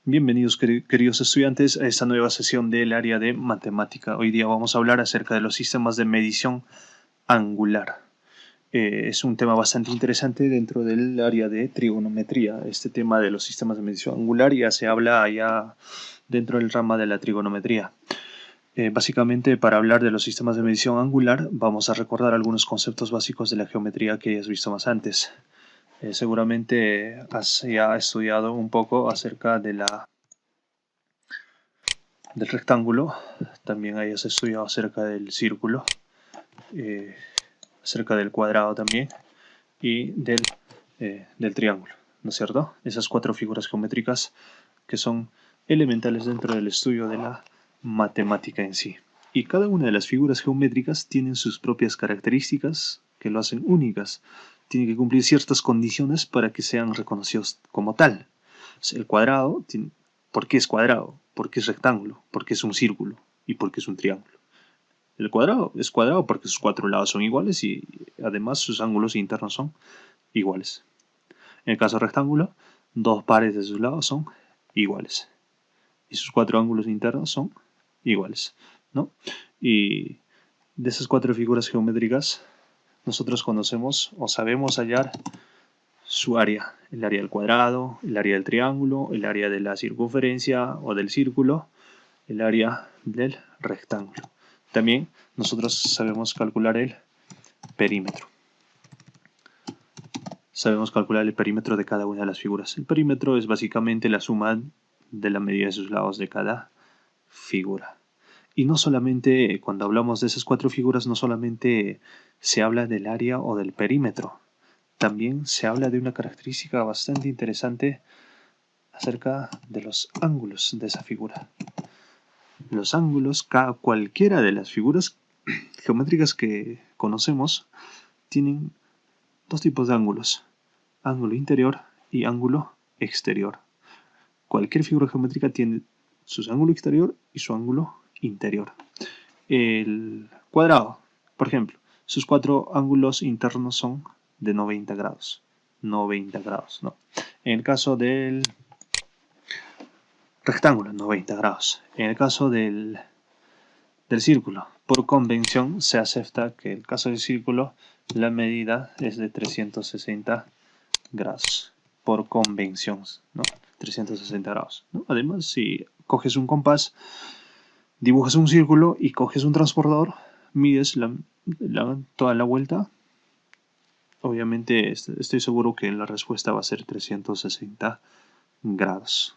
Bienvenidos queridos estudiantes a esta nueva sesión del área de matemática. Hoy día vamos a hablar acerca de los sistemas de medición angular. Es un tema bastante interesante dentro del área de trigonometría. Este tema de los sistemas de medición angular ya se habla allá dentro del rama de la trigonometría. Básicamente, para hablar de los sistemas de medición angular, vamos a recordar algunos conceptos básicos de la geometría que hayas visto más antes. Seguramente has ya estudiado un poco acerca de del rectángulo, también hayas estudiado acerca del círculo, acerca del cuadrado también y del triángulo, ¿no es cierto? Esas cuatro figuras geométricas que son elementales dentro del estudio de la matemática en sí. Y cada una de las figuras geométricas tienen sus propias características que lo hacen únicas. Tienen que cumplir ciertas condiciones para que sean reconocidos como tal. El cuadrado, ¿por qué es cuadrado? ¿Por qué es rectángulo? ¿Por qué es un círculo? ¿Y por qué es un triángulo? El cuadrado es cuadrado porque sus cuatro lados son iguales y además sus ángulos internos son iguales. En el caso rectángulo, dos pares de sus lados son iguales y sus cuatro ángulos internos son iguales, ¿no? Y de esas cuatro figuras geométricas, nosotros conocemos o sabemos hallar su área, el área del cuadrado, el área del triángulo, el área de la circunferencia o del círculo, el área del rectángulo. También nosotros sabemos calcular el perímetro. Sabemos calcular el perímetro de cada una de las figuras. El perímetro es básicamente la suma de la medida de sus lados de cada figura. Y no solamente, cuando hablamos de esas cuatro figuras, no solamente se habla del área o del perímetro, también se habla de una característica bastante interesante acerca de los ángulos de esa figura. Los ángulos, cualquiera de las figuras geométricas que conocemos, tienen dos tipos de ángulos: ángulo interior y ángulo exterior. Cualquier figura geométrica tiene su ángulo exterior y su ángulo interior. El cuadrado, por ejemplo, sus cuatro ángulos internos son de 90 grados. 90 grados, ¿no? En el caso del rectángulo, 90 grados. En el caso del círculo, por convención se acepta que en el caso del círculo la medida es de 360 grados. Por convención, ¿no? 360 grados, ¿no? Además, si coges un compás, dibujas un círculo y coges un transportador, mides toda la vuelta, obviamente estoy seguro que la respuesta va a ser 360 grados.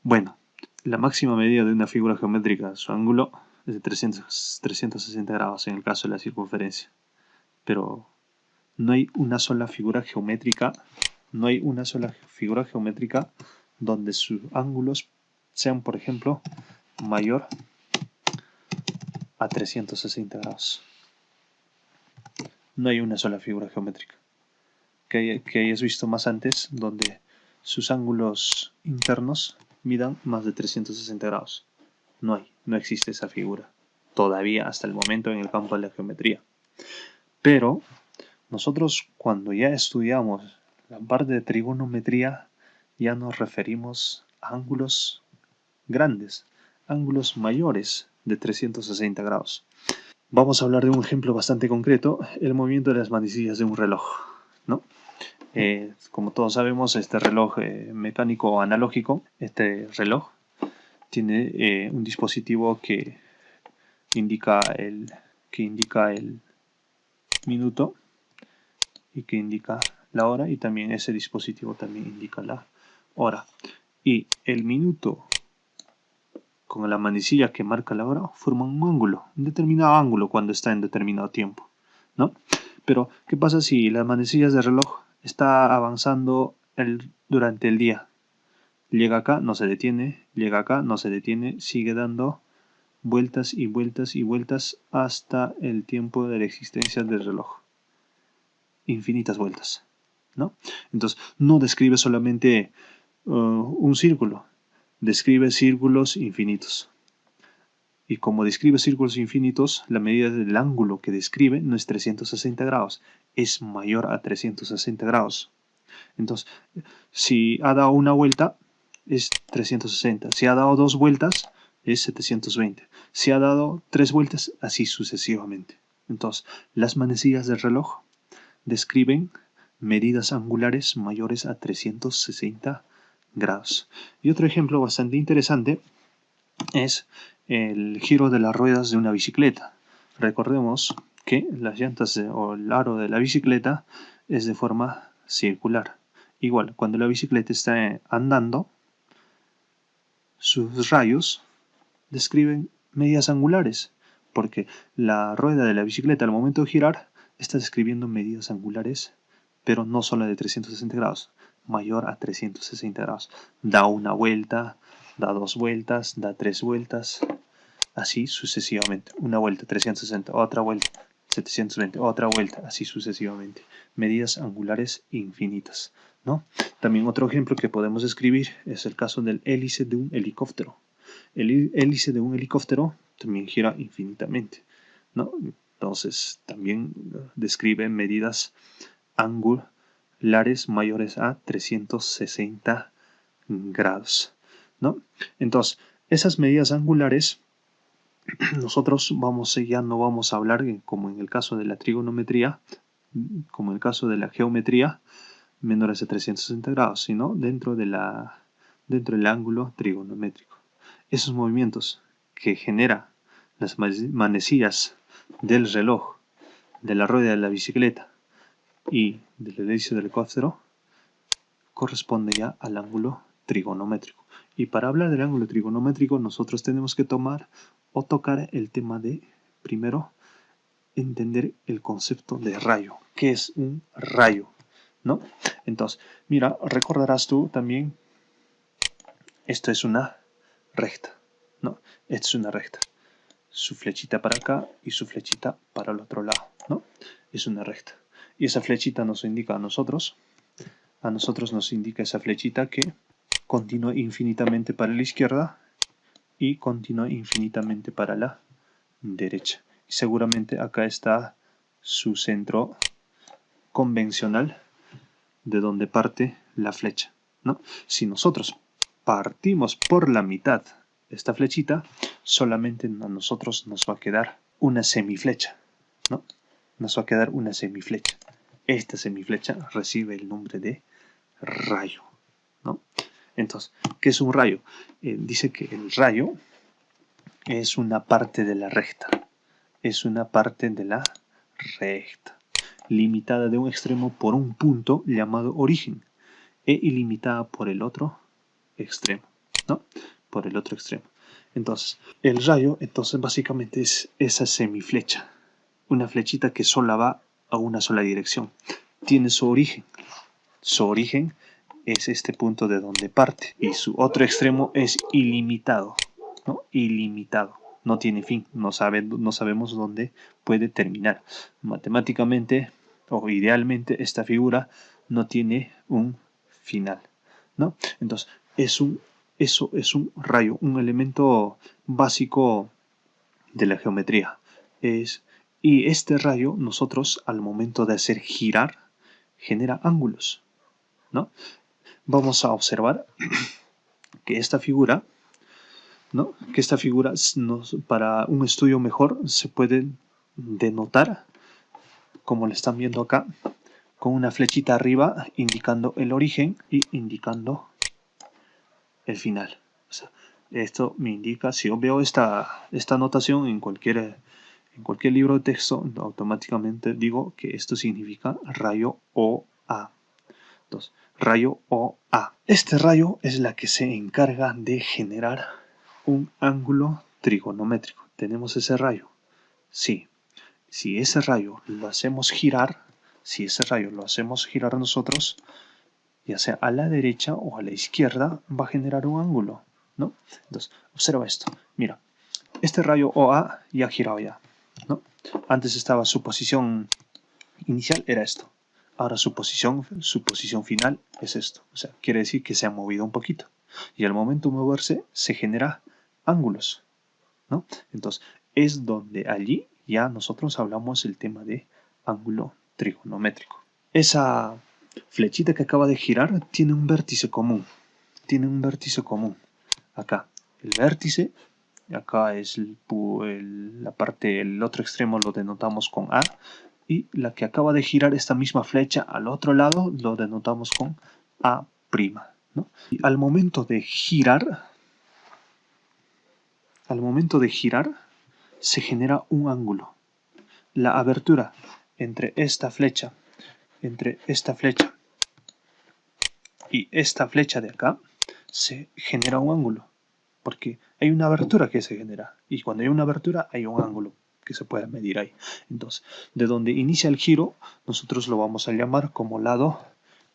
Bueno, la máxima medida de una figura geométrica, su ángulo, es de 360 grados en el caso de la circunferencia. Pero no hay una sola figura geométrica, donde sus ángulos sean, por ejemplo, mayor a 360 grados. No hay una sola figura geométrica que hayas visto más antes donde sus ángulos internos midan más de 360 grados. No existe esa figura todavía hasta el momento en el campo de la geometría. Pero nosotros, cuando ya estudiamos la parte de trigonometría, ya nos referimos a ángulos grandes, ángulos mayores de 360 grados. Vamos a hablar de un ejemplo bastante concreto: el movimiento de las manecillas de un reloj, ¿no? Como todos sabemos, este reloj mecánico o analógico, este reloj tiene un dispositivo que indica el minuto y que indica la hora, y también ese dispositivo también indica la hora. Y el minuto con la manecilla que marca la hora forman un determinado ángulo cuando está en determinado tiempo, ¿no? Pero, ¿qué pasa si las manecillas del reloj está avanzando durante el día? Llega acá, no se detiene, llega acá, no se detiene, sigue dando vueltas y vueltas y vueltas hasta el tiempo de la existencia del reloj. Infinitas vueltas, ¿no? Entonces, no describe solamente un círculo, describe círculos infinitos. Y como describe círculos infinitos, la medida del ángulo que describe no es 360 grados, es mayor a 360 grados. Entonces, si ha dado una vuelta, es 360. Si ha dado 2 vueltas, es 720. Si ha dado 3 vueltas, así sucesivamente. Entonces, las manecillas del reloj describen medidas angulares mayores a 360 grados. Y otro ejemplo bastante interesante es el giro de las ruedas de una bicicleta. Recordemos que las llantas o el aro de la bicicleta es de forma circular. Igual, cuando la bicicleta está andando, sus rayos describen medidas angulares, porque la rueda de la bicicleta al momento de girar está describiendo medidas angulares, pero no solo de 360 grados, mayor a 360 grados. Da una vuelta, da 2 vueltas, da 3 vueltas, así sucesivamente. Una vuelta 360, otra vuelta 720, otra vuelta, así sucesivamente. Medidas angulares infinitas, ¿no? También otro ejemplo que podemos escribir es el caso del hélice de un helicóptero. El hélice de un helicóptero también gira infinitamente, ¿no? Entonces también describe medidas angulares mayores a 360 grados, ¿no? Entonces, esas medidas angulares nosotros ya no vamos a hablar como en el caso de la trigonometría, como en el caso de la geometría, menores a 360 grados, sino dentro del ángulo trigonométrico. Esos movimientos que genera las manecillas del reloj, de la rueda de la bicicleta y del hélice del helicóptero corresponde ya al ángulo trigonométrico. Y para hablar del ángulo trigonométrico nosotros tenemos que tocar el tema de, primero, entender el concepto de rayo. ¿Qué es un rayo? ¿No? Entonces, mira, recordarás tú también, esto es una recta, ¿no? Esto es una recta. Su flechita para acá y su flechita para el otro lado, ¿no? Es una recta. Y esa flechita nos indica a nosotros nos indica esa flechita que continúa infinitamente para la izquierda y continúa infinitamente para la derecha. Y seguramente acá está su centro convencional de donde parte la flecha, ¿no? Si nosotros partimos por la mitad esta flechita, solamente a nosotros nos va a quedar una semiflecha, ¿no? Nos va a quedar una semiflecha. Esta semiflecha recibe el nombre de rayo, ¿no? Entonces, ¿qué es un rayo? Dice que el rayo es una parte de la recta. Es una parte de la recta, limitada de un extremo por un punto llamado origen e ilimitada por el otro extremo, ¿no? Por el otro extremo. Entonces, el rayo, básicamente es esa semiflecha, una flechita que sola va a una sola dirección. Tiene su origen. Su origen es este punto de donde parte y su otro extremo es ilimitado, ¿no? Ilimitado. No tiene fin, no sabemos dónde puede terminar. Matemáticamente o idealmente esta figura no tiene un final, ¿no? Entonces, eso es un rayo, un elemento básico de la geometría. Y este rayo nosotros al momento de hacer girar genera ángulos, ¿no? Vamos a observar que esta figura, ¿no? Que esta figura para un estudio mejor se puede denotar, como lo están viendo acá, con una flechita arriba indicando el origen y indicando el final. O sea, esto me indica, si yo veo esta notación en cualquier libro de texto, automáticamente digo que esto significa rayo OA. Entonces, rayo OA. Este rayo es la que se encarga de generar un ángulo trigonométrico. ¿Tenemos ese rayo? Sí. Si ese rayo lo hacemos girar, nosotros, ya sea a la derecha o a la izquierda, va a generar un ángulo, ¿no? Entonces, observa esto. Mira, este rayo OA ya ha girado ya, ¿no? Antes estaba su posición inicial, era esto. Ahora su posición final es esto. O sea, quiere decir que se ha movido un poquito. Y al momento de moverse se genera ángulos, ¿no? Entonces, es donde allí ya nosotros hablamos el tema de ángulo trigonométrico. Esa flechita que acaba de girar tiene un vértice común. tienen un vértice común. Acá el vértice, acá es la parte, el otro extremo lo denotamos con A, y la que acaba de girar esta misma flecha al otro lado lo denotamos con A', ¿no? Y al momento de girar, se genera un ángulo. La abertura entre esta flecha y esta flecha de acá, se genera un ángulo, porque hay una abertura que se genera, y cuando hay una abertura hay un ángulo que se puede medir ahí. Entonces, de donde inicia el giro, nosotros lo vamos a llamar como lado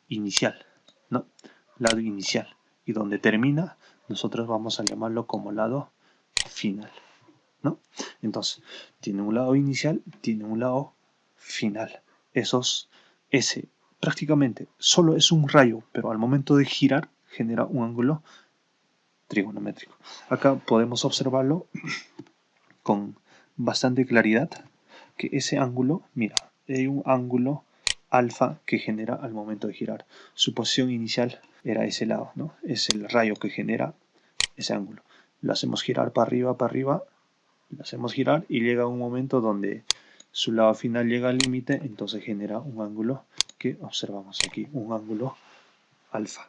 inicial, ¿no? Lado inicial. Y donde termina, nosotros vamos a llamarlo como lado final, ¿no? Entonces, tiene un lado inicial, tiene un lado final. Ese prácticamente solo es un rayo, pero al momento de girar genera un ángulo trigonométrico. Acá podemos observarlo con bastante claridad, que ese ángulo, mira, hay un ángulo alfa que genera al momento de girar. Su posición inicial era ese lado, ¿no? Es el rayo que genera ese ángulo. Lo hacemos girar para arriba, lo hacemos girar y llega un momento donde su lado final llega al límite, entonces genera un ángulo que observamos aquí, un ángulo alfa,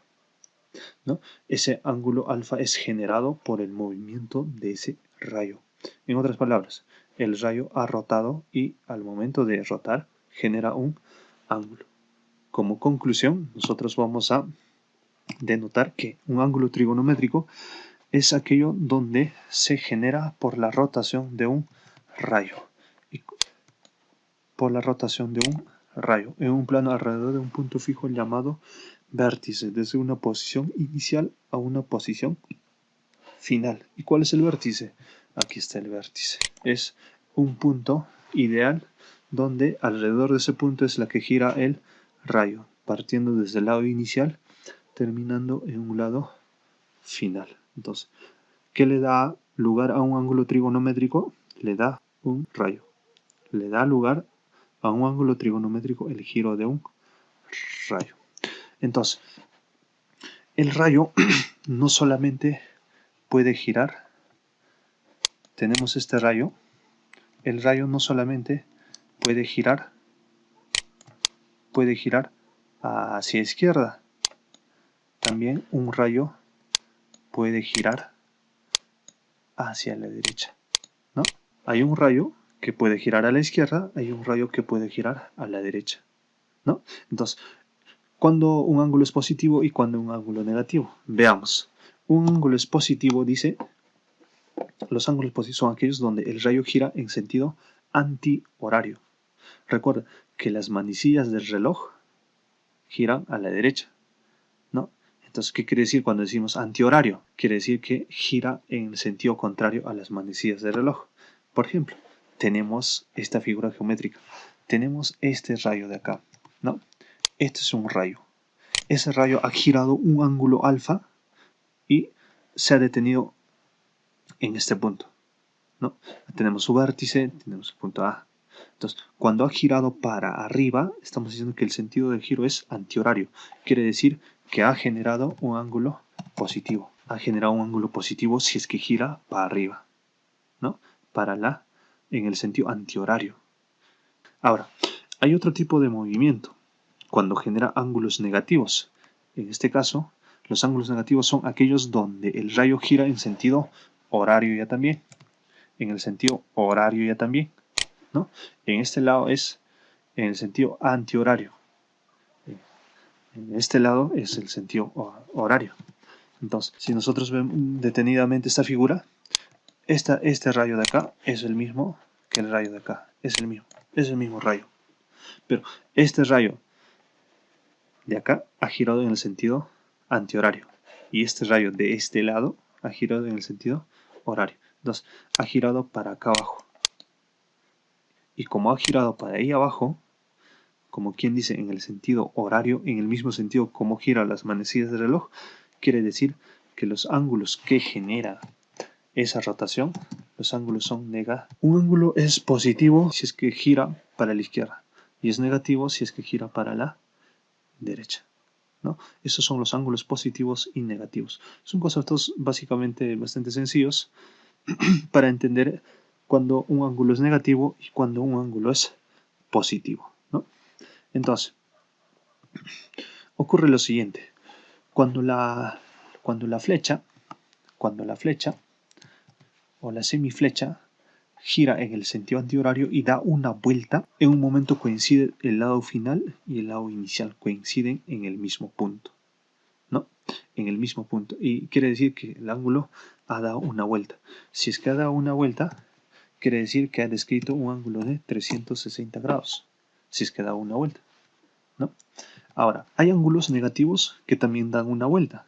¿no? Ese ángulo alfa es generado por el movimiento de ese rayo. En otras palabras, el rayo ha rotado y al momento de rotar genera un ángulo. Como conclusión, nosotros vamos a denotar que un ángulo trigonométrico es aquello donde se genera por la rotación de un rayo. Y por la rotación de un rayo en un plano alrededor de un punto fijo llamado vértice, desde una posición inicial a una posición final. ¿Y cuál es el vértice? Aquí está el vértice. Es un punto ideal donde alrededor de ese punto es la que gira el rayo, partiendo desde el lado inicial, terminando en un lado final. Entonces, ¿qué le da lugar a un ángulo trigonométrico? Le da un rayo. Le da lugar a un ángulo trigonométrico el giro de un rayo. Entonces, el rayo no solamente puede girar, tenemos este rayo, el rayo no solamente puede girar hacia izquierda, también un rayo puede girar hacia la derecha, ¿no? Hay un rayo que puede girar a la izquierda, hay un rayo que puede girar a la derecha, ¿no? Entonces, ¿cuándo un ángulo es positivo y cuándo un ángulo negativo? Veamos. Un ángulo es positivo, dice, los ángulos positivos son aquellos donde el rayo gira en sentido antihorario. Recuerda que las manecillas del reloj giran a la derecha, ¿no? Entonces, ¿qué quiere decir cuando decimos antihorario? Quiere decir que gira en el sentido contrario a las manecillas del reloj. Por ejemplo, tenemos esta figura geométrica. Tenemos este rayo de acá, ¿no? Este es un rayo. Ese rayo ha girado un ángulo alfa y se ha detenido en este punto, ¿no? Tenemos su vértice, tenemos el punto A. Entonces, cuando ha girado para arriba, estamos diciendo que el sentido del giro es antihorario. Quiere decir que ha generado un ángulo positivo. Ha generado un ángulo positivo si es que gira para arriba, ¿no? En el sentido antihorario. Ahora, hay otro tipo de movimiento cuando genera ángulos negativos. En este caso, los ángulos negativos son aquellos donde el rayo gira en sentido horario ya también. En el sentido horario ya también, ¿no? En este lado es en el sentido antihorario. En este lado es el sentido horario. Entonces, si nosotros vemos detenidamente esta figura, este rayo de acá es el mismo que el rayo de acá. Es el mismo rayo. Pero este rayo de acá ha girado en el sentido antihorario. Y este rayo de este lado ha girado en el sentido horario. Entonces, ha girado para acá abajo. Y como ha girado para ahí abajo, como quien dice en el sentido horario, en el mismo sentido como giran las manecillas del reloj, quiere decir que los ángulos que genera esa rotación, los ángulos son negativos. Un ángulo es positivo si es que gira para la izquierda y es negativo si es que gira para la derecha, ¿no? Esos son los ángulos positivos y negativos. Son conceptos básicamente bastante sencillos para entender cuando un ángulo es negativo y cuando un ángulo es positivo, ¿no? Entonces, ocurre lo siguiente. Cuando la flecha o la semiflecha gira en el sentido antihorario y da una vuelta, en un momento coincide el lado final y el lado inicial, coinciden en el mismo punto, ¿no? En el mismo punto. Y quiere decir que el ángulo ha dado una vuelta. Si es que ha dado una vuelta, quiere decir que ha descrito un ángulo de 360 grados. Si es que ha dado una vuelta, ¿no? Ahora, hay ángulos negativos que también dan una vuelta,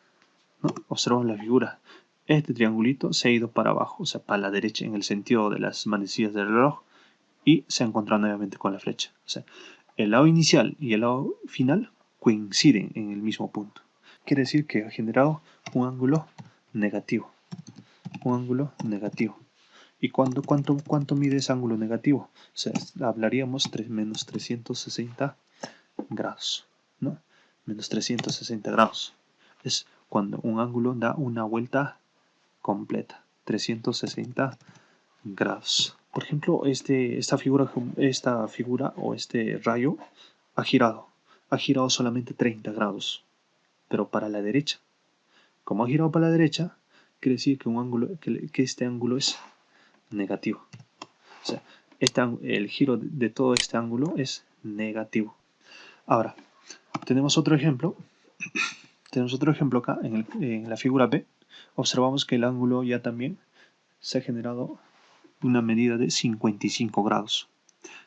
¿no? Observan la figura. Este triangulito se ha ido para abajo, o sea, para la derecha en el sentido de las manecillas del reloj y se ha encontrado nuevamente con la flecha. O sea, el lado inicial y el lado final coinciden en el mismo punto. Quiere decir que ha generado un ángulo negativo. Un ángulo negativo. ¿Y cuánto mide ese ángulo negativo? O sea, hablaríamos menos 360 grados, ¿no? Menos 360 grados. Es cuando un ángulo da una vuelta completa, 360 grados. Por ejemplo, esta figura o este rayo ha girado solamente 30 grados, pero para la derecha. Como ha girado para la derecha, quiere decir que este ángulo es negativo. O sea, el giro de todo este ángulo es negativo. Ahora, tenemos otro ejemplo. Tenemos otro ejemplo acá en la figura B. Observamos que el ángulo ya también se ha generado una medida de 55 grados.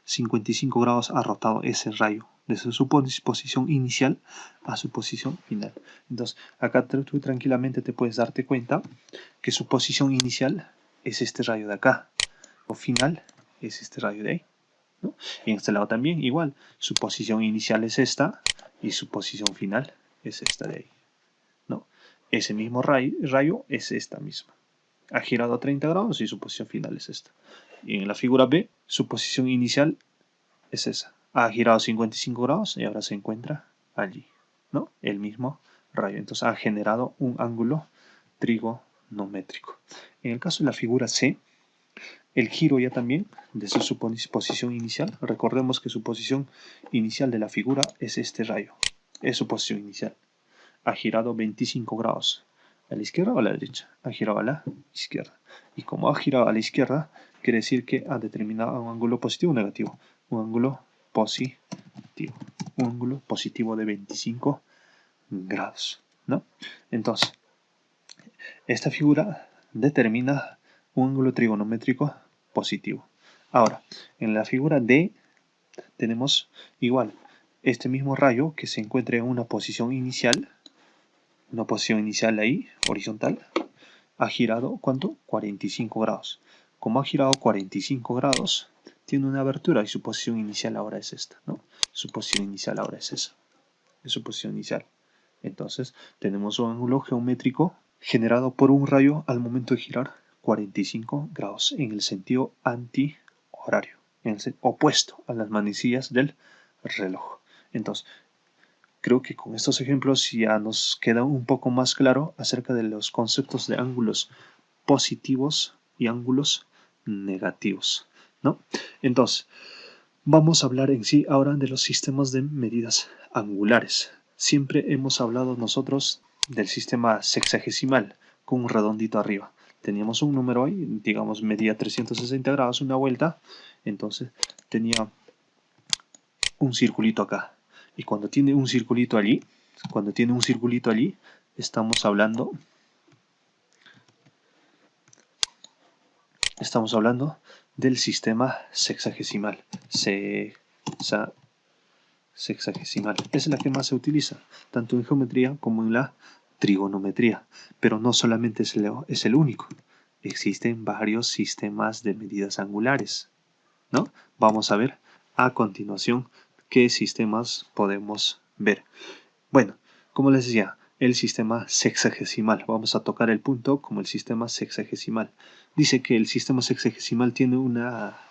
55 grados ha rotado ese rayo desde su posición inicial a su posición final. Entonces, acá tú tranquilamente te puedes darte cuenta que su posición inicial es este rayo de acá, o final es este rayo de ahí, ¿no? Y en este lado también igual, su posición inicial es esta y su posición final es esta de ahí, ¿no? Ese mismo rayo es esta misma. Ha girado a 30 grados y su posición final es esta. Y en la figura B, su posición inicial es esa. Ha girado 55 grados y ahora se encuentra allí, ¿no? El mismo rayo. Entonces ha generado un ángulo trigonométrico. En el caso de la figura C, el giro ya también desde su posición inicial. Recordemos que su posición inicial de la figura es este rayo. Es su posición inicial. Ha girado 25 grados. ¿A la izquierda o a la derecha? Ha girado a la izquierda. Y como ha girado a la izquierda, quiere decir que ha determinado un ángulo positivo o negativo. Un ángulo positivo. Un ángulo positivo de 25 grados, ¿no? Entonces, esta figura determina un ángulo trigonométrico positivo. Ahora, en la figura D tenemos igual este mismo rayo que se encuentra en una posición inicial ahí, horizontal, ha girado, ¿cuánto? 45 grados. Como ha girado 45 grados, tiene una abertura y su posición inicial ahora es esta, ¿no? Su posición inicial ahora es esa. Es su posición inicial. Entonces, tenemos un ángulo geométrico generado por un rayo al momento de girar 45 grados en el sentido antihorario, en el opuesto a las manecillas del reloj. Entonces, creo que con estos ejemplos ya nos queda un poco más claro acerca de los conceptos de ángulos positivos y ángulos negativos, ¿no? Entonces, vamos a hablar en sí ahora de los sistemas de medidas angulares. Siempre hemos hablado nosotros del sistema sexagesimal con un redondito arriba. Teníamos un número ahí, digamos, medía 360 grados una vuelta, entonces tenía un circulito acá. Y cuando tiene un circulito allí, estamos hablando del sistema sexagesimal. Sexagesimal. Es la que más se utiliza, tanto en geometría como en la trigonometría. Pero no solamente es el único. Existen varios sistemas de medidas angulares, ¿no? Vamos a ver a continuación qué sistemas podemos ver. Bueno, como les decía, el sistema sexagesimal. Vamos a tocar el punto como el sistema sexagesimal. Dice que el sistema sexagesimal tiene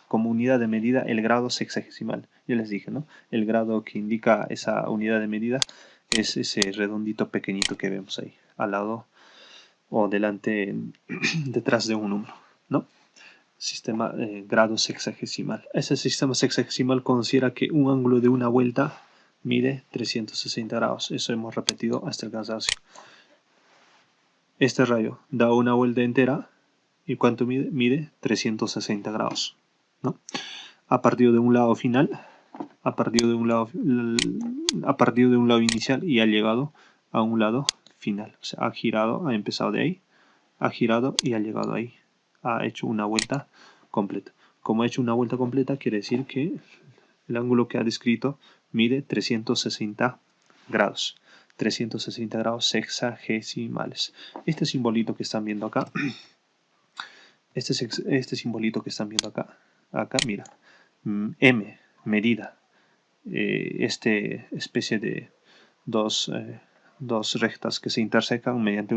como unidad de medida el grado sexagesimal. Ya les dije, ¿no? El grado que indica esa unidad de medida es ese redondito pequeñito que vemos ahí, al lado o delante, detrás de un número, ¿no? Sistema grado sexagesimal. Ese sistema sexagesimal considera que un ángulo de una vuelta mide 360 grados. Eso hemos repetido hasta el cansancio. Este rayo da una vuelta entera. ¿Y cuánto mide? Mide 360 grados, ¿no? Ha partido de un lado final, ha partido de un lado inicial y ha llegado a un lado final. O sea, ha girado, ha empezado de ahí, ha girado y ha llegado ahí. Ha hecho una vuelta completa. Como ha hecho una vuelta completa, quiere decir que el ángulo que ha descrito mide 360 grados. 360 grados sexagesimales. Este simbolito que están viendo acá, este simbolito que están viendo acá, mira, M, medida, especie de dos rectas que se intersecan mediante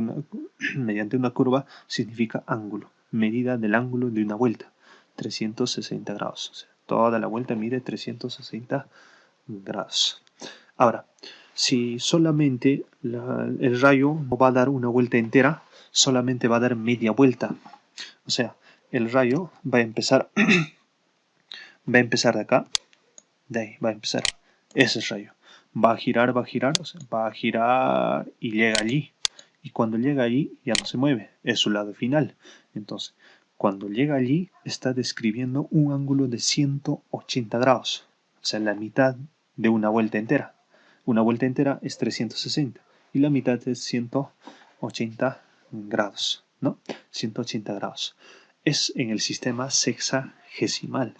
una curva, significa ángulo, medida del ángulo de una vuelta, 360 grados. O sea, toda la vuelta mide 360 grados. Ahora, si solamente el rayo no va a dar una vuelta entera, solamente va a dar media vuelta. O sea, el rayo va a empezar de acá, de ahí va a empezar. Ese es rayo. Va a girar, o sea, va a girar y llega allí. Y cuando llega allí ya no se mueve, es su lado final. Entonces, cuando llega allí está describiendo un ángulo de 180 grados. O sea, la mitad de una vuelta entera. Una vuelta entera es 360 y la mitad es 180 grados, ¿no? 180 grados. Es en el sistema sexagesimal.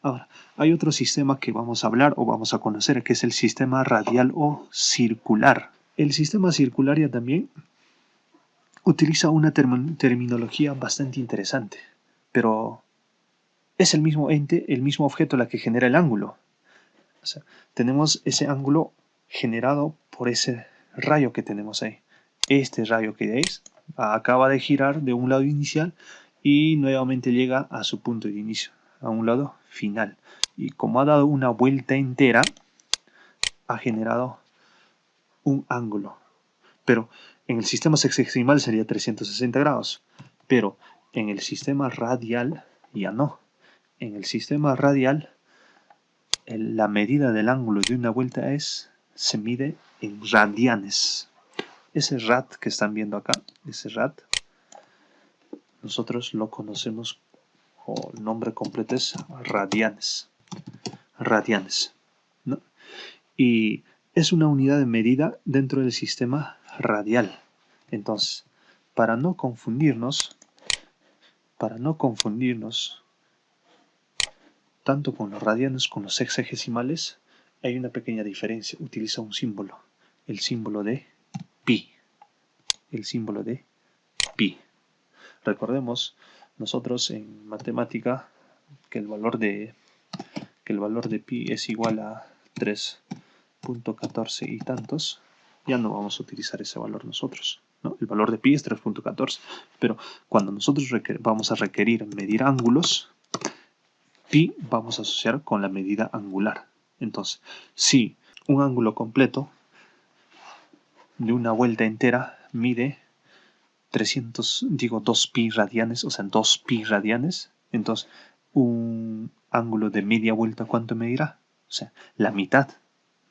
Ahora, hay otro sistema que vamos a hablar o vamos a conocer, que es el sistema radial o circular. El sistema circular ya también utiliza una terminología bastante interesante, pero es el mismo ente, el mismo objeto la que genera el ángulo. O sea, tenemos ese ángulo generado por ese rayo que tenemos ahí. Este rayo que veis acaba de girar de un lado inicial y nuevamente llega a su punto de inicio, a un lado final. Y como ha dado una vuelta entera, ha generado un ángulo. Pero en el sistema sexagesimal sería 360 grados. Pero en el sistema radial ya no. En el sistema radial la medida del ángulo de una vuelta se mide en radianes. Ese rad que están viendo acá, ese rad, nosotros lo conocemos, o el nombre completo es radianes. Radianes, ¿no? Y es una unidad de medida dentro del sistema radial. Entonces, para no confundirnos tanto con los radianes como con los sexagesimales, hay una pequeña diferencia. Utiliza un símbolo, el símbolo de pi. El símbolo de pi. Recordemos nosotros en matemática que el valor de pi es igual a 3.14 y tantos. Ya no vamos a utilizar ese valor nosotros, ¿no? El valor de pi es 3.14, pero cuando nosotros vamos a requerir medir ángulos, pi vamos a asociar con la medida angular. Entonces, si un ángulo completo de una vuelta entera mide 2 pi radianes, o sea, 2 pi radianes, entonces un ángulo de media vuelta, ¿cuánto medirá? O sea, la mitad,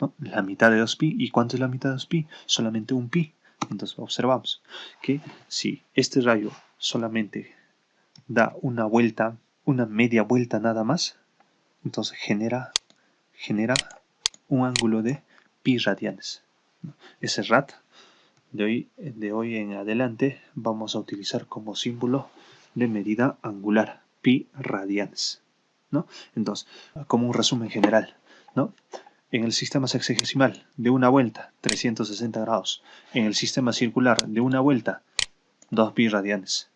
¿no? La mitad de 2 pi. ¿Y cuánto es la mitad de 2 pi? Solamente un pi. Entonces observamos que si este rayo solamente da una vuelta, una media vuelta nada más, entonces genera un ángulo de pi radianes. Ese rad de hoy en adelante vamos a utilizar como símbolo de medida angular, pi radianes, ¿no? Entonces, como un resumen general, ¿no? En el sistema sexagesimal de una vuelta, 360 grados. En el sistema circular de una vuelta, 2 pi radianes.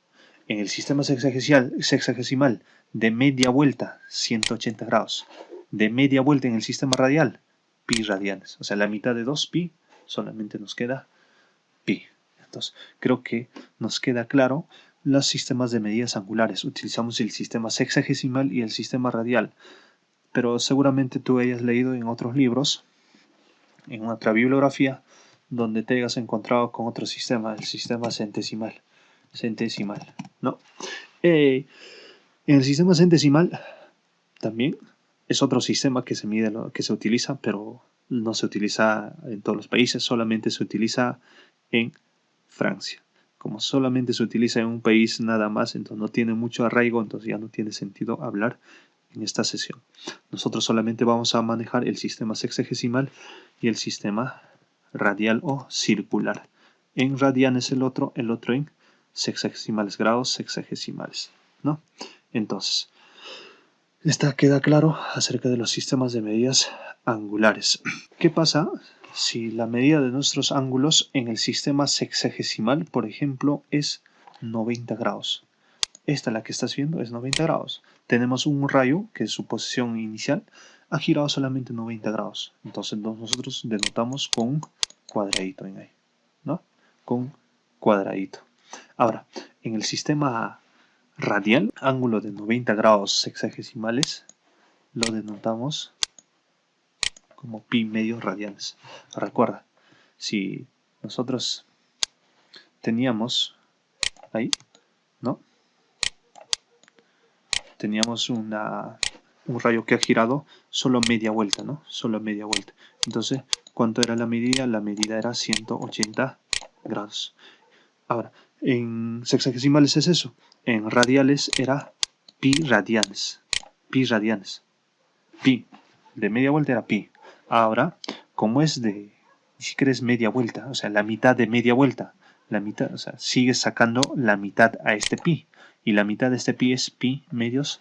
En el sistema sexagesimal de media vuelta, 180 grados. De media vuelta en el sistema radial, pi radianes. O sea, la mitad de 2 pi solamente nos queda pi. Entonces, creo que nos queda claro los sistemas de medidas angulares. Utilizamos el sistema sexagesimal y el sistema radial. Pero seguramente tú hayas leído en otros libros, en otra bibliografía, donde te hayas encontrado con otro sistema, el sistema centesimal, ¿no? En el sistema centesimal también es otro sistema que se mide, que se utiliza, pero no se utiliza en todos los países, solamente se utiliza en Francia. Como solamente se utiliza en un país nada más, entonces no tiene mucho arraigo, entonces ya no tiene sentido hablar en esta sesión. Nosotros solamente vamos a manejar el sistema sexagesimal y el sistema radial o circular. En radianes el otro en sexagesimales, grados sexagesimales, ¿no? Entonces, queda claro acerca de los sistemas de medidas angulares. ¿Qué pasa si la medida de nuestros ángulos en el sistema sexagesimal, por ejemplo, es 90 grados? Esta, la que estás viendo, es 90 grados. Tenemos un rayo que su posición inicial ha girado solamente 90 grados. Entonces nosotros denotamos con un cuadradito en ahí, ¿no? Con cuadradito. Ahora, en el sistema radial, ángulo de 90 grados sexagesimales, lo denotamos como pi medios radianes. Recuerda, si nosotros teníamos ahí, ¿no? Teníamos un rayo que ha girado solo media vuelta, ¿no? Solo media vuelta. Entonces, ¿cuánto era la medida? La medida era 180 grados. Ahora, en sexagesimales es eso. En radiales era pi radianes. Pi radianes. Pi. De media vuelta era pi. Ahora, como es ni siquiera es media vuelta, o sea, la mitad de media vuelta. La mitad, o sea, sigues sacando la mitad a este pi. Y la mitad de este pi es pi medios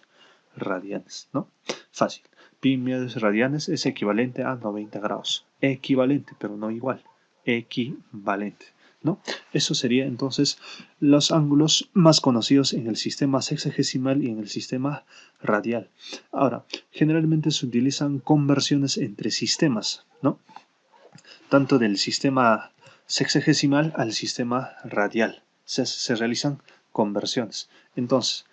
radianes, ¿no? Fácil. Pi medios radianes es equivalente a 90 grados. Equivalente, pero no igual. Equivalente, ¿no? Eso sería entonces los ángulos más conocidos en el sistema sexagesimal y en el sistema radial. Ahora, generalmente se utilizan conversiones entre sistemas, ¿no? Tanto del sistema sexagesimal al sistema radial. Se realizan conversiones. Entonces,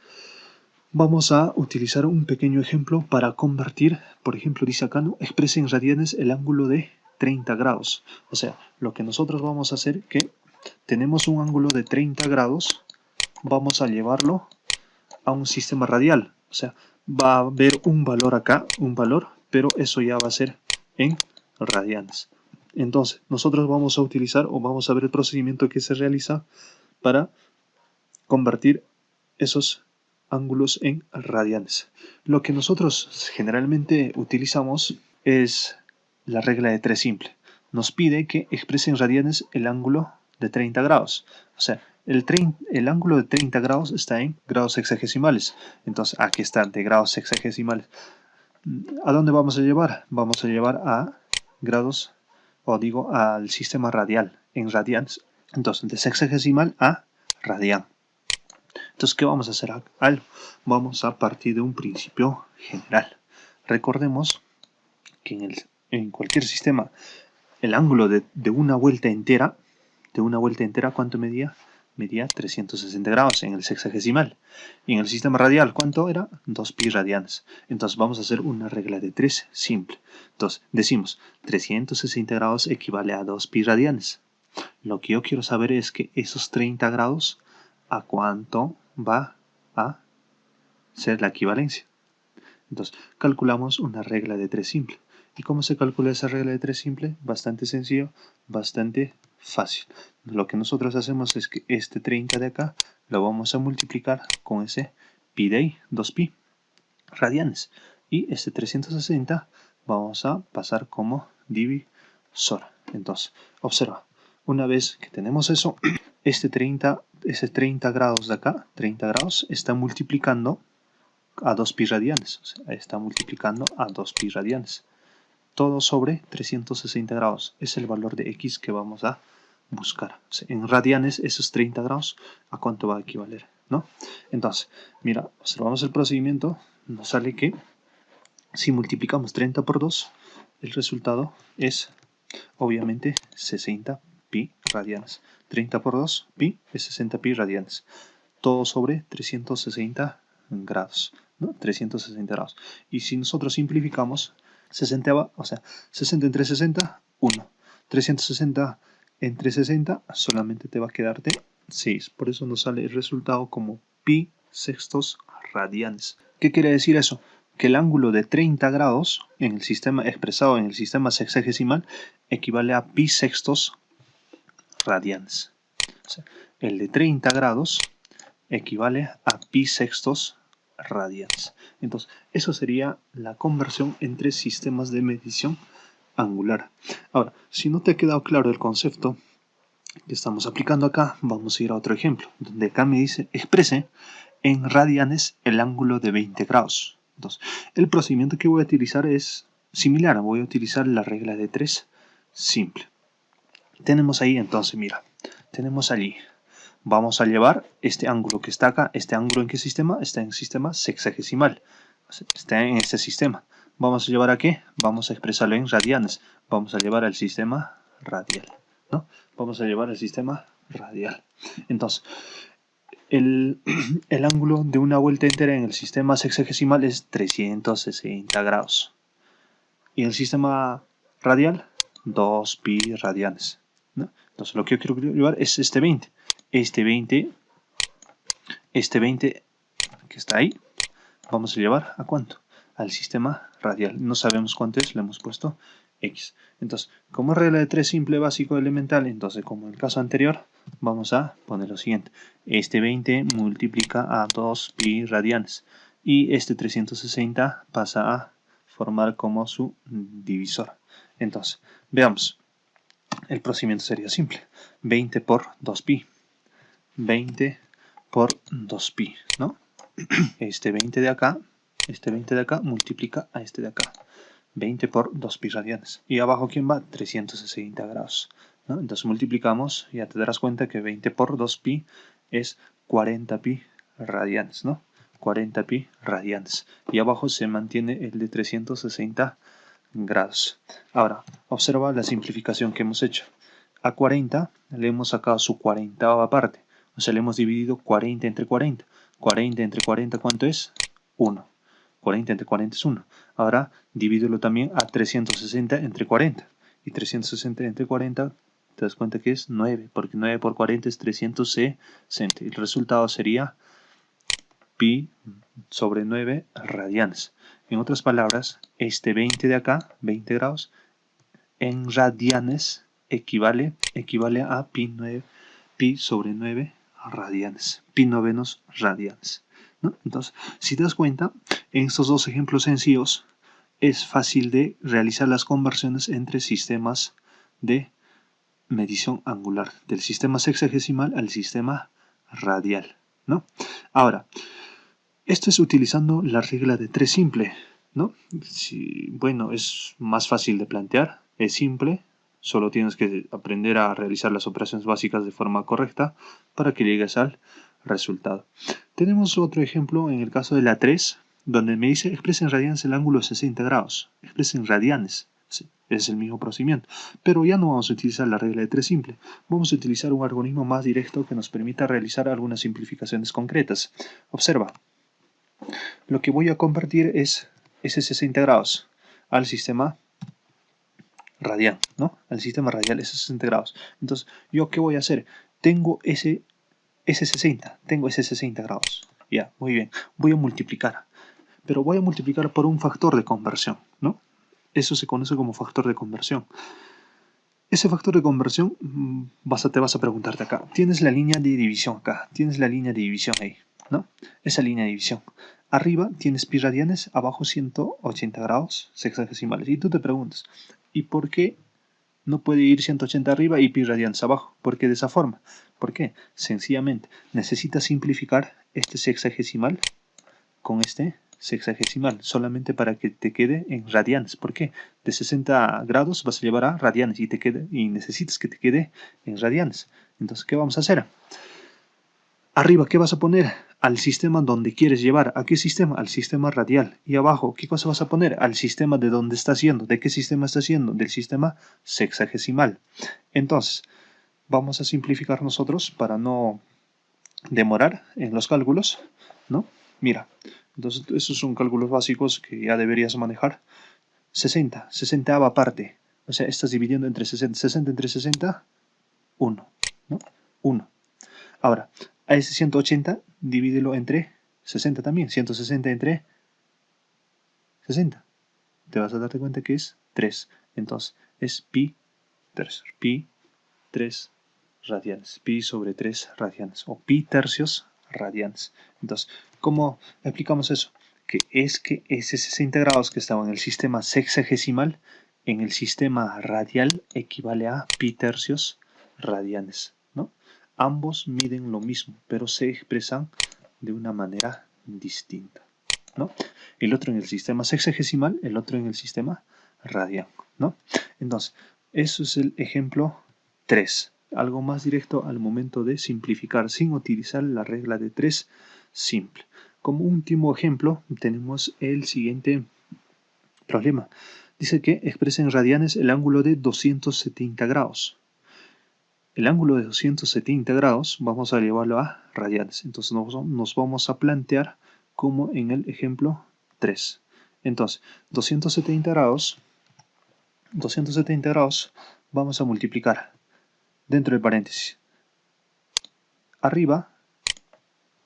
vamos a utilizar un pequeño ejemplo para convertir, por ejemplo, dice acá, ¿no? Expresa en radianes el ángulo de 30 grados. O sea, lo que nosotros vamos a hacer es que tenemos un ángulo de 30 grados, vamos a llevarlo a un sistema radial. O sea, va a haber un valor acá, un valor, pero eso ya va a ser en radianes. Entonces, nosotros vamos a utilizar o vamos a ver el procedimiento que se realiza para convertir esos ángulos en radianes. Lo que nosotros generalmente utilizamos es la regla de 3 simple. Nos pide que exprese en radianes el ángulo de 30 grados. O sea, el ángulo de 30 grados está en grados sexagesimales. Entonces, aquí está, de grados sexagesimales. ¿A dónde vamos a llevar? Vamos a llevar a grados, o digo, al sistema radial, en radianes. Entonces, de sexagesimal a radian. Entonces, ¿qué vamos a hacer? Vamos a partir de un principio general. Recordemos que en cualquier sistema, el ángulo de una vuelta entera, ¿cuánto medía? Medía 360 grados en el sexagesimal. Y en el sistema radial, ¿cuánto era? 2 pi radianes. Entonces vamos a hacer una regla de 3 simple. Entonces decimos, 360 grados equivale a 2 pi radianes. Lo que yo quiero saber es que esos 30 grados, ¿a cuánto va a ser la equivalencia? Entonces, calculamos una regla de 3 simple. ¿Y cómo se calcula esa regla de 3 simple? Bastante sencillo, bastante fácil. Lo que nosotros hacemos es que este 30 de acá lo vamos a multiplicar con ese pi de ahí, 2pi radianes. Y este 360 vamos a pasar como divisor. Entonces, observa, una vez que tenemos eso, ese 30 grados de acá, 30 grados, está multiplicando a 2 pi radianes. O sea, está multiplicando a 2 pi radianes. Todo sobre 360 grados. Es el valor de x que vamos a buscar. O sea, en radianes, esos 30 grados, ¿a cuánto va a equivaler? ¿No? Entonces, mira, observamos el procedimiento. Nos sale que si multiplicamos 30 por 2, el resultado es, obviamente, 60 pi radianes. 30 por 2, pi, es 60 pi radianes. Todo sobre 360 grados, ¿no? 360 grados. Y si nosotros simplificamos, 60 entre 60, 1. 360 entre 60 solamente te va a quedarte 6. Por eso nos sale el resultado como pi sextos radianes. ¿Qué quiere decir eso? Que el ángulo de 30 grados en el sistema expresado en el sistema sexagesimal equivale a pi sextos radianes. O sea, el de 30 grados equivale a pi sextos radianes. Entonces, eso sería la conversión entre sistemas de medición angular. Ahora, si no te ha quedado claro el concepto que estamos aplicando acá, vamos a ir a otro ejemplo, donde acá me dice exprese en radianes el ángulo de 20 grados. Entonces, el procedimiento que voy a utilizar es similar, voy a utilizar la regla de 3 simple. Tenemos ahí entonces, mira, tenemos allí, vamos a llevar este ángulo que está acá, este ángulo en qué sistema, está en el sistema sexagesimal, está en este sistema. Vamos a llevar a qué, vamos a expresarlo en radianes, vamos a llevar al sistema radial, ¿no? Vamos a llevar al sistema radial. Entonces, el ángulo de una vuelta entera en el sistema sexagesimal es 360 grados. Y en el sistema radial, 2 pi radianes, ¿no? Entonces lo que yo quiero llevar es este 20. Este 20 que está ahí, vamos a llevar ¿a cuánto? Al sistema radial. No sabemos cuánto es, le hemos puesto x. Entonces, como regla de 3 simple, básico, elemental, entonces como en el caso anterior, vamos a poner lo siguiente. Este 20 multiplica a 2 pi radianes. Y este 360 pasa a formar como su divisor. Entonces, veamos. El procedimiento sería simple. 20 por 2pi. 20 por 2pi, ¿no? Este 20 de acá multiplica a este de acá. 20 por 2pi radianes. Y abajo, ¿quién va? 360 grados, ¿no? Entonces multiplicamos, ya te darás cuenta que 20 por 2pi es 40pi radianes, ¿no? 40pi radianes. Y abajo se mantiene el de 360 grados. Ahora, observa la simplificación que hemos hecho. A 40 le hemos sacado su 40ª parte. O sea, le hemos dividido 40 entre 40. 40 entre 40, ¿cuánto es? 1. 40 entre 40 es 1. Ahora, divídelo también a 360 entre 40. Y 360 entre 40, te das cuenta que es 9. Porque 9 por 40 es 360. El resultado sería pi sobre 9 radianes. En otras palabras, este 20 de acá, 20 grados, en radianes equivale a pi sobre 9 radianes. Pi novenos radianes, ¿no? Entonces, si te das cuenta, en estos dos ejemplos sencillos es fácil de realizar las conversiones entre sistemas de medición angular, del sistema sexagesimal al sistema radial, ¿no? Ahora, esto es utilizando la regla de 3 simple, ¿no? Bueno, es más fácil de plantear, es simple, solo tienes que aprender a realizar las operaciones básicas de forma correcta para que llegues al resultado. Tenemos otro ejemplo en el caso de la 3, donde me dice expresa en radianes el ángulo de 60 grados. Expresa en radianes, sí, es el mismo procedimiento, pero ya no vamos a utilizar la regla de 3 simple. Vamos a utilizar un algoritmo más directo que nos permita realizar algunas simplificaciones concretas. Observa. Lo que voy a convertir es ese 60 grados al sistema radial, ¿no? Al sistema radial, ese 60 grados. Entonces, ¿yo qué voy a hacer? Tengo ese 60 grados. Ya, muy bien. Voy a multiplicar. Pero voy a multiplicar por un factor de conversión, ¿no? Eso se conoce como factor de conversión. Ese factor de conversión, te vas a preguntarte acá. Tienes la línea de división acá. Tienes la línea de división ahí, ¿no? Esa línea de división. Arriba tienes pi radianes, abajo 180 grados sexagesimales. Y tú te preguntas, ¿y por qué no puede ir 180 arriba y pi radianes abajo? ¿Por qué de esa forma? ¿Por qué? Sencillamente, necesitas simplificar este sexagesimal con este sexagesimal, solamente para que te quede en radianes. ¿Por qué? De 60 grados vas a llevar a radianes y necesitas que te quede en radianes. Entonces, ¿qué vamos a hacer? Arriba, ¿qué vas a poner? Al sistema donde quieres llevar. ¿A qué sistema? Al sistema radial. Y abajo, ¿qué cosa vas a poner? Al sistema de donde está yendo. ¿De qué sistema está yendo? Del sistema sexagesimal. Entonces, vamos a simplificar nosotros para no demorar en los cálculos, ¿no? Mira, entonces esos son cálculos básicos que ya deberías manejar. 60ª parte. O sea, estás dividiendo entre 60 entre 60, 1, ¿no? 1. Ahora, a ese 180 divídelo entre 60 también. 160 entre 60. Te vas a darte cuenta que es 3. Entonces, es pi tercios. Pi 3 radianes. Pi sobre 3 radianes. O pi tercios radianes. Entonces, ¿cómo explicamos eso? Que ese 60 grados que estaba en el sistema sexagesimal, en el sistema radial equivale a pi tercios radianes, ¿no? Ambos miden lo mismo, pero se expresan de una manera distinta, ¿no? El otro en el sistema sexagesimal, el otro en el sistema radial, ¿no? Entonces, eso es el ejemplo 3. Algo más directo al momento de simplificar sin utilizar la regla de 3 simple. Como último ejemplo, tenemos el siguiente problema. Dice que expresa en radianes el ángulo de 270 grados. El ángulo de 270 grados vamos a llevarlo a radianes. Entonces nos vamos a plantear como en el ejemplo 3. Entonces, 270 grados vamos a multiplicar dentro del paréntesis. Arriba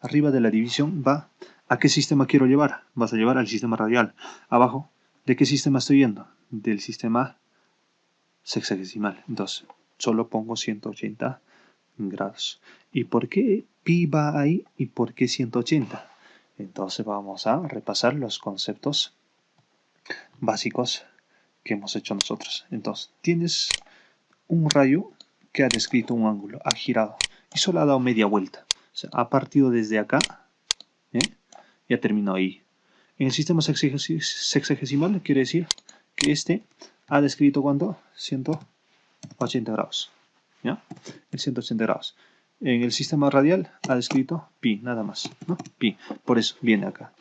de la división va ¿a qué sistema quiero llevar? Vas a llevar al sistema radial. Abajo, ¿de qué sistema estoy yendo? Del sistema sexagesimal. Entonces, solo pongo 180 grados. ¿Y por qué pi va ahí y por qué 180? Entonces vamos a repasar los conceptos básicos que hemos hecho nosotros. Entonces, tienes un rayo que ha descrito un ángulo, ha girado y solo ha dado media vuelta. O sea, ha partido desde acá, y ha terminado ahí. En el sistema sexagesimal quiere decir que este ha descrito ¿cuánto? 180 grados. ¿Ya? El 180 grados. En el sistema radial ha descrito pi, nada más, ¿no? Pi. Por eso viene acá.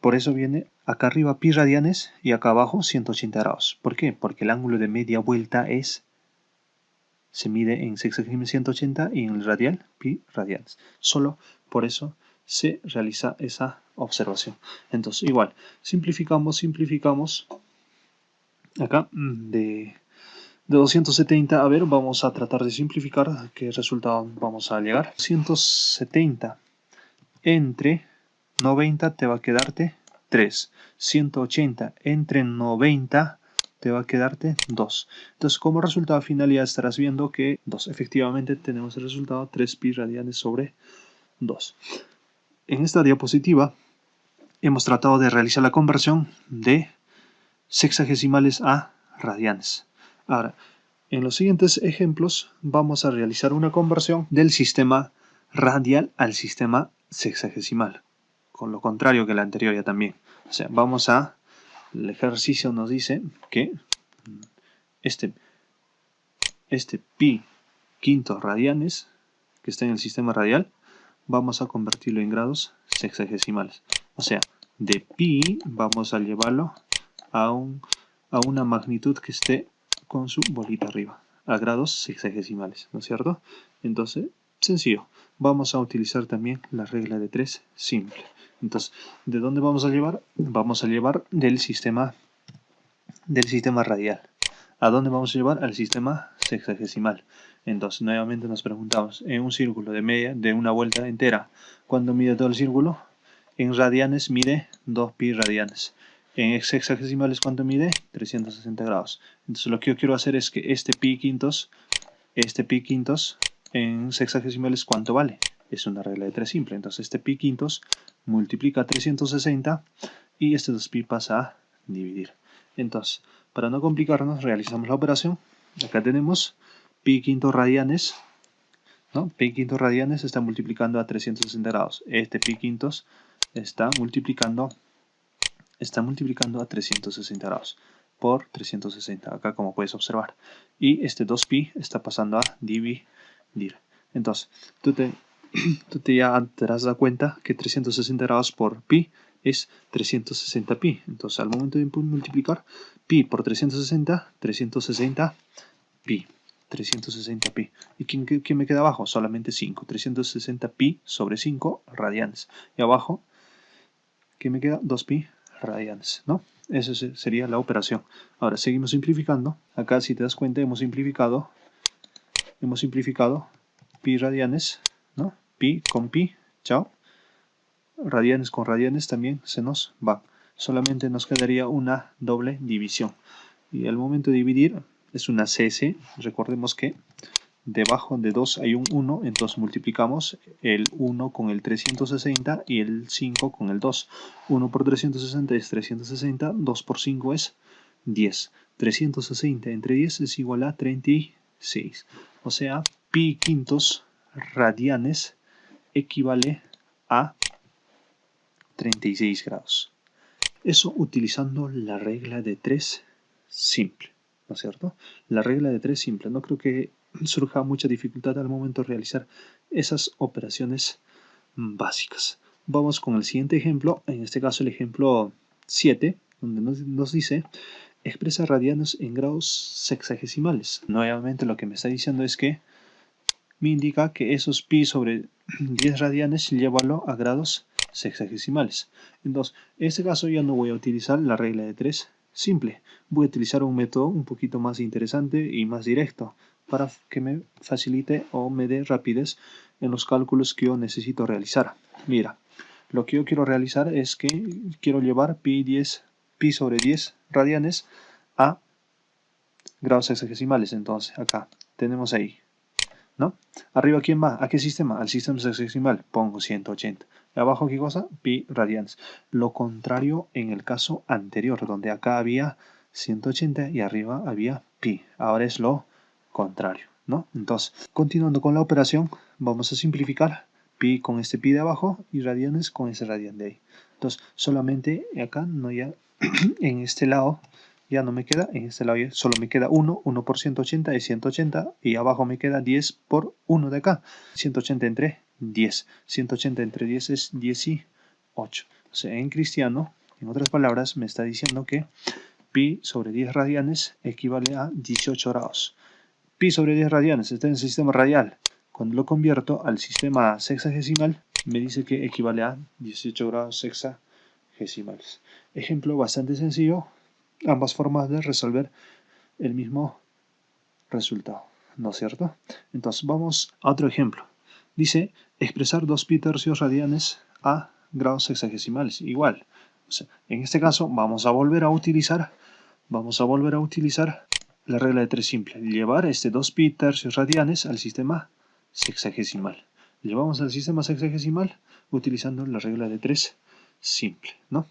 Por eso viene acá arriba pi radianes y acá abajo 180 grados. ¿Por qué? Porque el ángulo de media vuelta se mide en sexagesimal 180 y en el radial pi radianes. Solo por eso se realiza esa observación. Entonces, igual, simplificamos. Acá de 270, a ver, vamos a tratar de simplificar qué resultado vamos a llegar. 170 entre 90 te va a quedarte 3. 180 entre 90 te va a quedarte 2. Entonces, como resultado final ya estarás viendo que 2. Efectivamente, tenemos el resultado 3 pi radianes sobre 2. En esta diapositiva hemos tratado de realizar la conversión de sexagesimales a radianes. Ahora, en los siguientes ejemplos vamos a realizar una conversión del sistema radial al sistema sexagesimal, con lo contrario que la anterior ya también. O sea, el ejercicio nos dice que este pi quintos radianes que está en el sistema radial, vamos a convertirlo en grados sexagesimales. O sea, de pi vamos a llevarlo a una magnitud que esté con su bolita arriba, a grados sexagesimales, ¿no es cierto? Entonces, sencillo. Vamos a utilizar también la regla de 3 simple. Entonces, ¿de dónde vamos a llevar? Vamos a llevar del sistema radial. ¿A dónde vamos a llevar? Al sistema sexagesimal. Entonces, nuevamente nos preguntamos, en un círculo de una vuelta entera, ¿cuánto mide todo el círculo? En radianes mide 2 pi radianes. En sexagesimales, ¿cuánto mide? 360 grados. Entonces, lo que yo quiero hacer es que este pi quintos en sexagesimales, ¿cuánto vale? Es una regla de 3 simple. Entonces, este pi quintos multiplica 360 y este 2pi pasa a dividir. Entonces, para no complicarnos, realizamos la operación. Acá tenemos pi quintos radianes, ¿no? Pi quintos radianes está multiplicando a 360 grados. Este pi quintos está multiplicando a 360 grados por 360, acá como puedes observar. Y este 2pi está pasando a dividir. Entonces, tú ya te das cuenta que 360 grados por pi es 360 pi. Entonces, al momento de multiplicar pi por 360, 360 pi. 360 pi. ¿Y quién me queda abajo? Solamente 5. 360 pi sobre 5 radianes. Y abajo, ¿qué me queda? 2 pi radianes, ¿no? Esa sería la operación. Ahora, seguimos simplificando. Acá, si te das cuenta, hemos simplificado hemos simplificado pi radianes, ¿no? Pi con pi, chao. Radianes con radianes también se nos va. Solamente nos quedaría una doble división. Y al momento de dividir es una CS. Recordemos que debajo de 2 hay un 1, entonces multiplicamos el 1 con el 360 y el 5 con el 2. 1 por 360 es 360, 2 por 5 es 10. 360 entre 10 es igual a 36. O sea, pi quintos radianes equivale a 36 grados. Eso utilizando la regla de 3 simple, ¿no es cierto? La regla de 3 simple. No creo que surja mucha dificultad al momento de realizar esas operaciones básicas. Vamos con el siguiente ejemplo, en este caso el ejemplo 7, donde nos dice expresa radianes en grados sexagesimales. Nuevamente lo que me está diciendo es que me indica que esos pi sobre 10 radianes llévalo a grados sexagesimales. Entonces, en este caso ya no voy a utilizar la regla de 3 simple. Voy a utilizar un método un poquito más interesante y más directo para que me facilite o me dé rapidez en los cálculos que yo necesito realizar. Mira, lo que yo quiero realizar es que quiero llevar pi sobre 10 radianes a grados sexagesimales. Entonces, acá tenemos ahí, ¿no? Arriba, ¿quién va? ¿A qué sistema? Al sistema sexagesimal. Pongo 180. ¿Y abajo qué cosa? Pi radianes. Lo contrario en el caso anterior, donde acá había 180 y arriba había pi. Ahora es lo contrario, ¿no? Entonces, continuando con la operación, vamos a simplificar pi con este pi de abajo y radianes con ese radian de ahí. Entonces, solamente acá, no ya en este lado, ya no me queda, en este lado solo me queda 1 por 180 es 180 y abajo me queda 10 por 1 de acá, 180 entre 10, 180 entre 10 es 18, o sea, en cristiano, en otras palabras, me está diciendo que pi sobre 10 radianes equivale a 18 grados. Pi sobre 10 radianes está en el sistema radial. Cuando lo convierto al sistema sexagesimal, me dice que equivale a 18 grados sexagesimales. Ejemplo bastante sencillo, ambas formas de resolver el mismo resultado, ¿no es cierto? Entonces vamos a otro ejemplo. Dice expresar 2 pi tercios radianes a grados sexagesimales. Igual. O sea, en este caso vamos a volver a utilizar la regla de 3 simple. Llevar este 2 pi tercios radianes al sistema sexagesimal. Llevamos al sistema sexagesimal utilizando la regla de 3 simple, ¿no?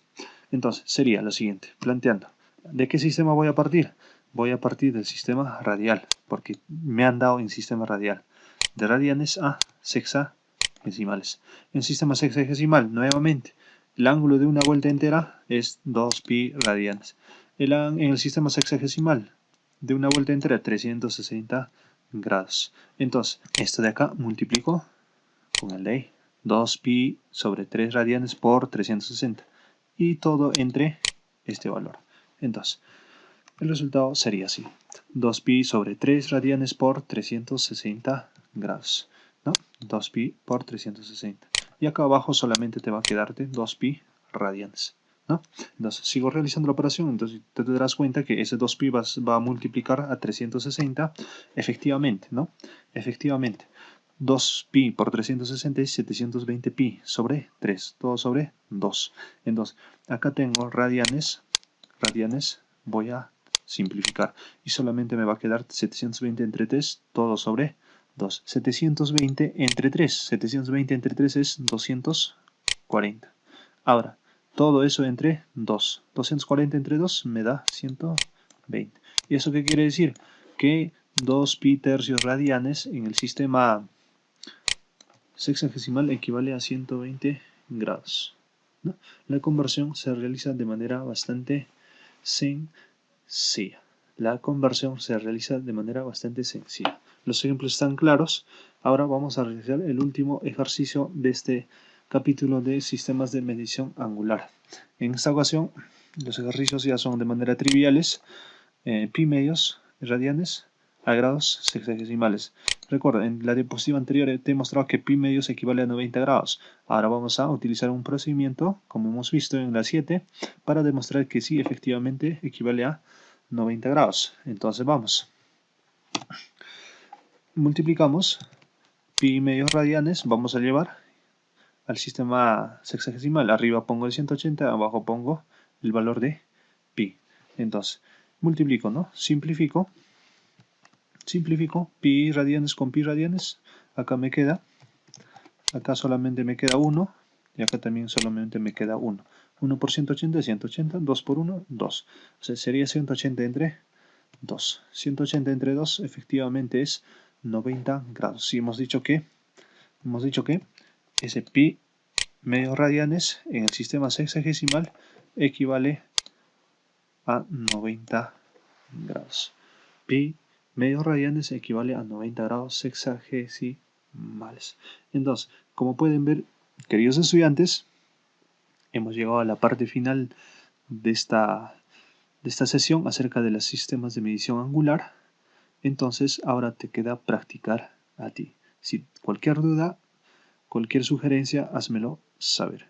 Entonces sería lo siguiente, planteando. ¿De qué sistema voy a partir? Voy a partir del sistema radial, porque me han dado en sistema radial. De radianes a sexagesimales. En sistema sexagesimal, nuevamente, el ángulo de una vuelta entera es 2 pi radianes. En el sistema sexagesimal, de una vuelta entera, 360 grados. Entonces, esto de acá multiplico con el de ahí. 2 pi sobre 3 radianes por 360. Y todo entre este valor. Entonces, el resultado sería así. 2 pi sobre 3 radianes por 360 grados. ¿No? 2 pi por 360. Y acá abajo solamente te va a quedarte 2 pi radianes, ¿no? Entonces, sigo realizando la operación. Entonces, te darás cuenta que ese 2 pi va a multiplicar a 360 efectivamente, ¿no? Efectivamente. 2 pi por 360 es 720 pi sobre 3. Todo sobre 2. Entonces, acá tengo radianes. Voy a simplificar. Y solamente me va a quedar 720 entre 3, todo sobre 2. 720 entre 3. 720 entre 3 es 240. Ahora, todo eso entre 2. 240 entre 2 me da 120. ¿Y eso qué quiere decir? Que 2 pi tercios radianes en el sistema sexagesimal equivale a 120 grados, ¿no? La conversión se realiza de manera bastante sencilla. Los ejemplos están claros. Ahora vamos a realizar el último ejercicio de este capítulo de sistemas de medición angular. En esta ocasión, los ejercicios ya son de manera triviales. Pi medios radianes a grados sexagesimales. Recuerda, en la diapositiva anterior te he mostrado que pi medios equivale a 90 grados. Ahora vamos a utilizar un procedimiento, como hemos visto en la 7, para demostrar que sí, efectivamente, equivale a 90 grados. Entonces vamos. multiplicamos pi medios radianes, vamos a llevar al sistema sexagesimal. Arriba pongo el 180, abajo pongo el valor de pi. Entonces, multiplico, ¿no? Simplifico pi radianes con pi radianes. Acá solamente me queda 1 y acá también solamente me queda 1. 1 por 180 es 180, 2 por 1, 2. O sea, sería 180 entre 2. 180 entre 2 efectivamente es 90 grados. Sí, hemos dicho que ese pi medios radianes en el sistema sexagesimal equivale a 90 grados. Pi medios radianes equivale a 90 grados sexagesimales. Entonces, como pueden ver, queridos estudiantes, hemos llegado a la parte final de esta sesión acerca de los sistemas de medición angular. Entonces, ahora te queda practicar a ti. Si cualquier duda, cualquier sugerencia, házmelo saber.